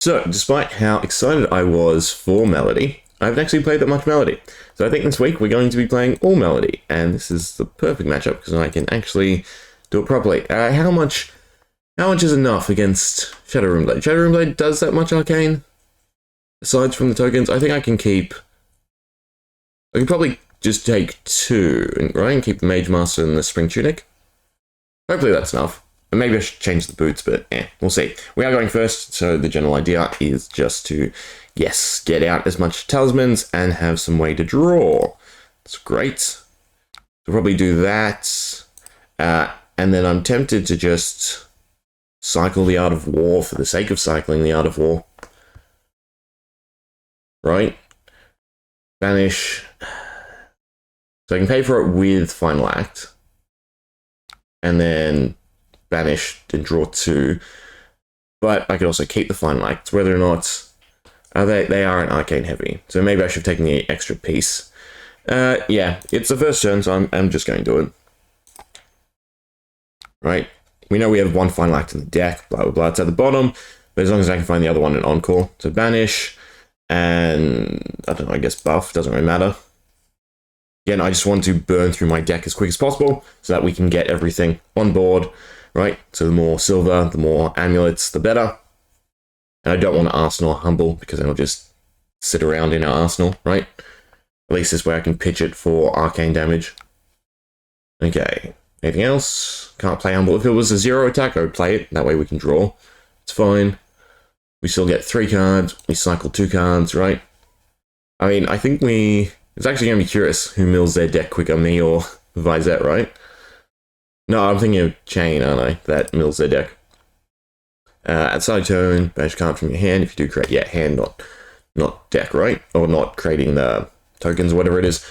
So, despite how excited I was for Melody, I haven't actually played that much Melody. So I think this week we're going to be playing all Melody, and this is the perfect matchup because I can actually do it properly. How much is enough against Shadow Runeblade? Shadow Runeblade does that much arcane? Aside from the tokens, I think I can keep... I can probably just take two, right? And keep the Mage Master and the Spring Tunic. Hopefully that's enough. And maybe I should change the boots, but we'll see. We are going first, so the general idea is just to, yes, get out as much talismans and have some way to draw. That's great. We'll probably do that. And then I'm tempted to just cycle the Art of War for the sake of cycling the Art of War. Right? Banish. So I can pay for it with Final Act. And then banish and draw two. But I could also keep the Final Act, whether or not they are an arcane heavy. So maybe I should have taken the extra piece. Yeah, it's the first turn, so I'm just going to do it. Right? We know we have one Final Act in the deck, blah blah blah, it's at the bottom, but as long as I can find the other one in Encore. So banish, and I don't know, I guess buff, doesn't really matter. Again, I just want to burn through my deck as quick as possible so that we can get everything on board, right? So the more silver, the more amulets, the better. And I don't want to Arsenal Humble because then I'll just sit around in our Arsenal, right? At least this way I can pitch it for arcane damage. Okay, anything else? Can't play Humble. If it was a 0 attack, I would play it. That way we can draw. It's fine. We still get 3 cards. We cycle 2 cards, right? I mean, I think it's actually going to be curious who mills their deck quicker, me or Vynnset, right? No, I'm thinking of Chain, aren't I? That mills their deck. At side turn, banish card from your hand. If you do create, hand, not deck, right? Or not creating the tokens or whatever it is.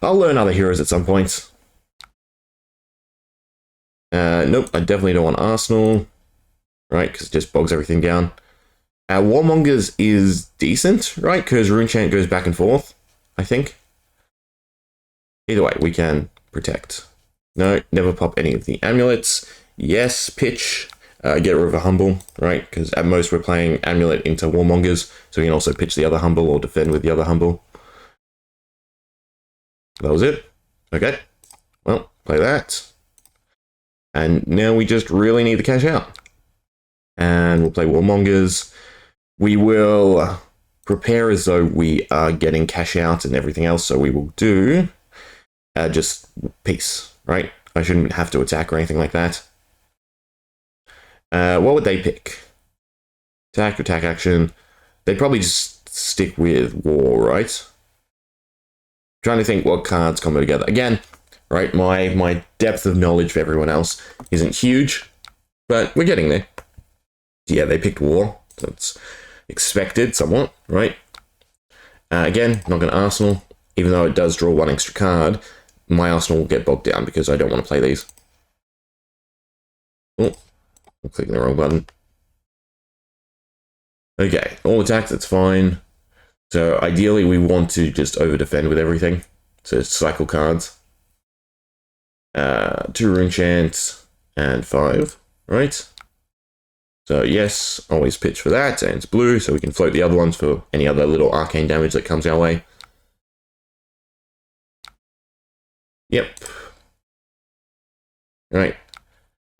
I'll learn other heroes at some point. Nope, I definitely don't want Arsenal, right? Because it just bogs everything down. Warmongers is decent, right? Because Runechant goes back and forth, I think. Either way, we can protect. No, never pop any of the amulets. Yes, pitch. Get rid of a Humble, right? Because at most we're playing Amulet into Warmongers, so we can also pitch the other Humble or defend with the other Humble. That was it. Okay. Well, play that. And now we just really need the cash out. And we'll play Warmongers. We will prepare as though we are getting cash out and everything else, so we will do just peace, right? I shouldn't have to attack or anything like that. What would they pick? Attack action. They'd probably just stick with war, right? Trying to think what cards combo together. Again, right, my depth of knowledge for everyone else isn't huge, but we're getting there. Yeah, they picked war, so it's expected somewhat, right? Again, not going to Arsenal, even though it does draw 1 extra card. My Arsenal will get bogged down because I don't want to play these. Oh, I'm clicking the wrong button. Okay, all attacks, that's fine. So ideally we want to just over-defend with everything. So cycle cards. 2 Runechant and 5, right? So yes, always pitch for that, and it's blue, so we can float the other ones for any other little arcane damage that comes our way. Yep. Right.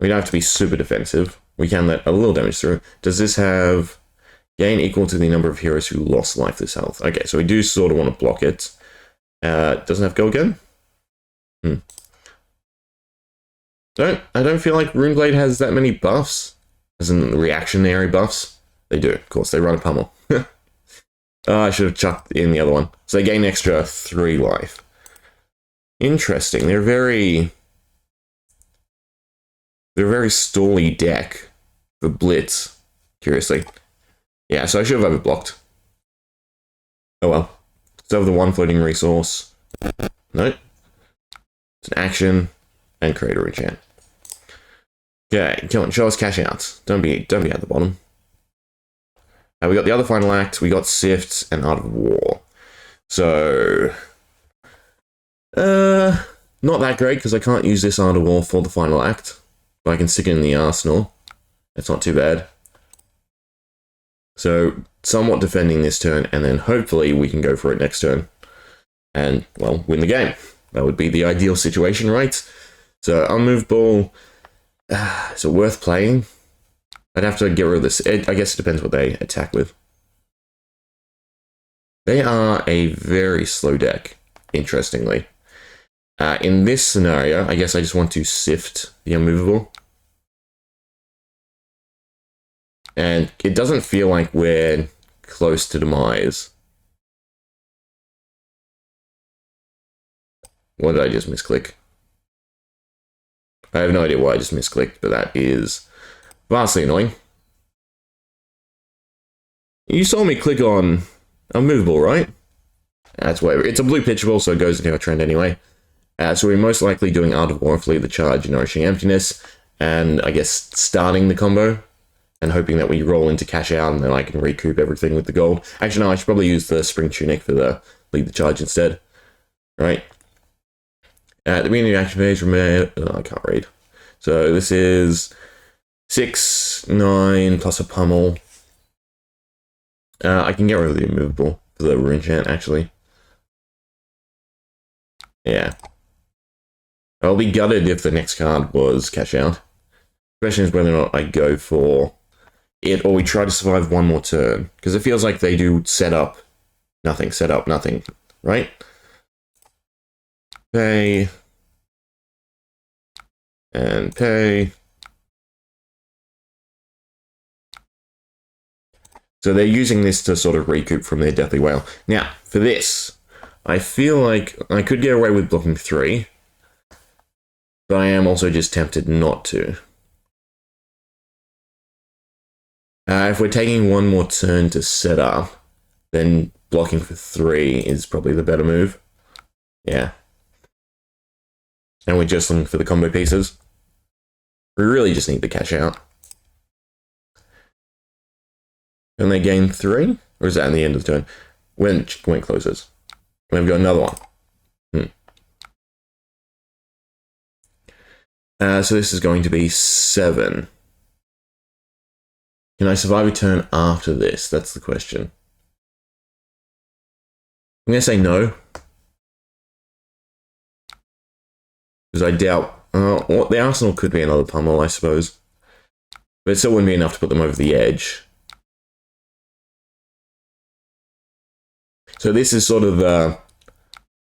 We don't have to be super defensive. We can let a little damage through. Does this have gain equal to the number of heroes who lost lifeless health? Okay, so we do sort of want to block it. Doesn't have go again? I don't feel like Runeblade has that many buffs. As in reactionary buffs. They do, of course, they run a pummel. I should have chucked in the other one. So they gain an extra 3 life. Interesting. They're a very stally deck for Blitz, curiously. Yeah, so I should have overblocked. Oh well. It's over the 1 floating resource. Nope. It's an action and create a Runechant. Okay, come on, show us cash out. Don't be at the bottom. We got the other Final Act, we got Sift and Art of War. So not that great because I can't use this Art of War for the Final Act. But I can stick it in the Arsenal. That's not too bad. So somewhat defending this turn, and then hopefully we can go for it next turn. And, well, win the game. That would be the ideal situation, right? So, unmovable. Is it worth playing? I'd have to get rid of this. I guess it depends what they attack with. They are a very slow deck, interestingly. In this scenario, I guess I just want to sift the unmovable. And it doesn't feel like we're close to demise. What did I just misclick? I have no idea why I just misclicked, but that is vastly annoying. You saw me click on unmovable, right? That's whatever. It's a blue pitchable, so it goes into our trend anyway. So we're most likely doing Art of War, Flee the Charge, Nourishing Emptiness, and I guess starting the combo, and hoping that we roll into cash out, and then I can recoup everything with the gold. Actually, no, I should probably use the Spring Tunic for the Lead the Charge instead. Right. At the beginning of the action phase, I can't read. So this is 6, 9, plus a pummel. I can get rid of the immovable for the rune chant, actually. Yeah. I'll be gutted if the next card was cash out. The question is whether or not I go for it, or we try to survive one more turn. Because it feels like they do set up nothing, right? Pay. And pay. So they're using this to sort of recoup from their Deathly Whale. Now, for this, I feel like I could get away with blocking 3, but I am also just tempted not to. If we're taking one more turn to set up, then blocking for 3 is probably the better move. Yeah. And we're just looking for the combo pieces. We really just need to cash out. And they gain 3? Or is that in the end of the turn? When it closes. And we've got another one. So this is going to be 7. Can I survive a turn after this? That's the question. I'm going to say no. Because I doubt... well, the arsenal could be another pummel, I suppose. But it still wouldn't be enough to put them over the edge. So this is sort of the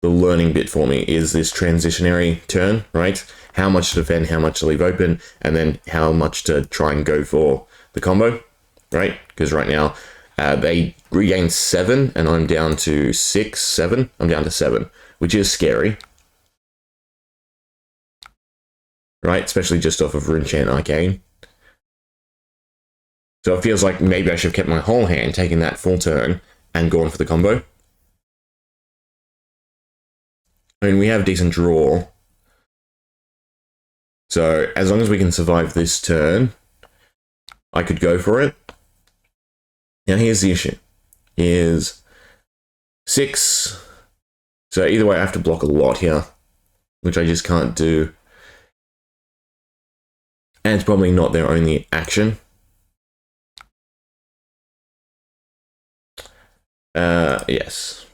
learning bit for me, is this transitionary turn, right? How much to defend, how much to leave open, and then how much to try and go for the combo, right? Because right now, they regain 7, and I'm down to 6, 7. I'm down to 7, which is scary. Right? Especially just off of Runechant Arcane. So it feels like maybe I should have kept my whole hand, taken that full turn, and gone for the combo. I mean, we have a decent draw. So, as long as we can survive this turn, I could go for it. Now, here's the issue. Is 6. So, either way, I have to block a lot here, which I just can't do. And it's probably not their only action. Yes.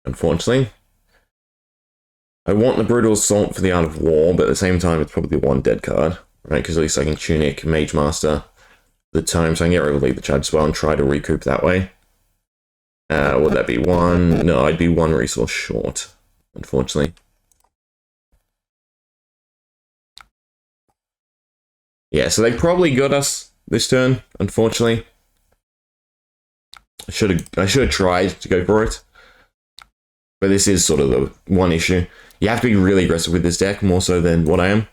Unfortunately. I want the Brutal Assault for the Art of War, but at the same time, it's probably one dead card, right? Because at least I can Tunic, Mage Master, the Tome, so I can get rid of Lead the Charge as well and try to recoup that way. Would that be 1? No, I'd be 1 resource short, unfortunately. Yeah, so they probably got us this turn, unfortunately. I should have tried to go for it. But this is sort of the one issue. You have to be really aggressive with this deck, more so than what I am.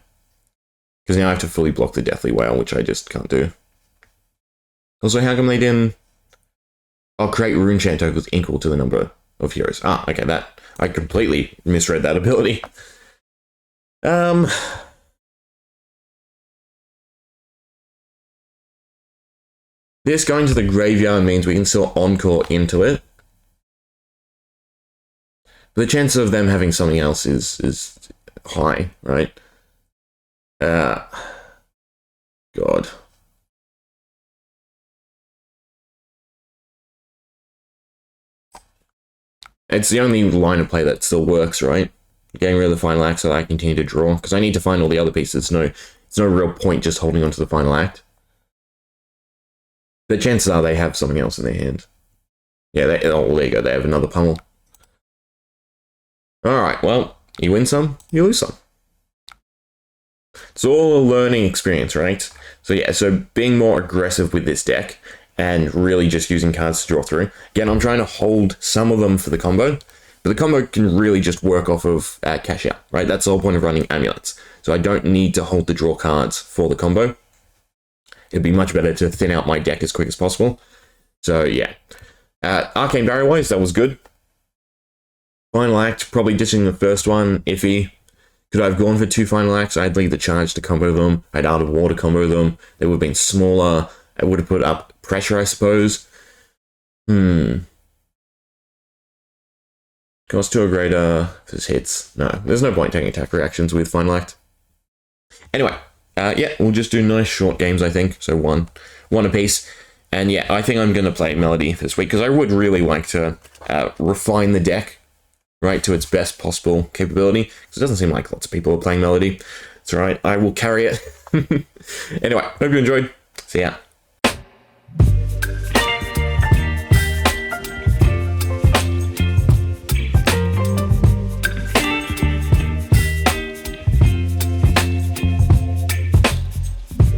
Because now I have to fully block the Deathly Whale, which I just can't do. Also, how come they didn't... I'll create Runechant tokens equal to the number of heroes. Ah, okay, that... I completely misread that ability. This going to the graveyard means we can still encore into it. The chance of them having something else is high, right? God. It's the only line of play that still works, right? Getting rid of the final act so that I continue to draw, because I need to find all the other pieces. It's no real point just holding on to the final act. The chances are they have something else in their hand. Yeah, oh, there you go, they have another pummel. Alright, well, you win some, you lose some. It's all a learning experience, right? So yeah, so being more aggressive with this deck, and really just using cards to draw through. Again, I'm trying to hold some of them for the combo, but the combo can really just work off of cash out, right? That's the whole point of running amulets. So I don't need to hold the draw cards for the combo. It'd be much better to thin out my deck as quick as possible. So yeah. Arcane Barrier-wise, that was good. Final act, probably ditching the first one, iffy. Could I have gone for 2 final acts? I'd leave the charge to combo them. I'd Art of War to combo them. They would have been smaller. I would have put up pressure, I suppose. Cost 2 or greater if this hits. No, there's no point taking attack reactions with final act. Anyway, yeah, we'll just do nice short games, I think. So one apiece. And yeah, I think I'm going to play Melody this week, because I would really like to refine the deck, right, to its best possible capability. Because it doesn't seem like lots of people are playing Melody. It's alright, I will carry it. Anyway, hope you enjoyed. See ya.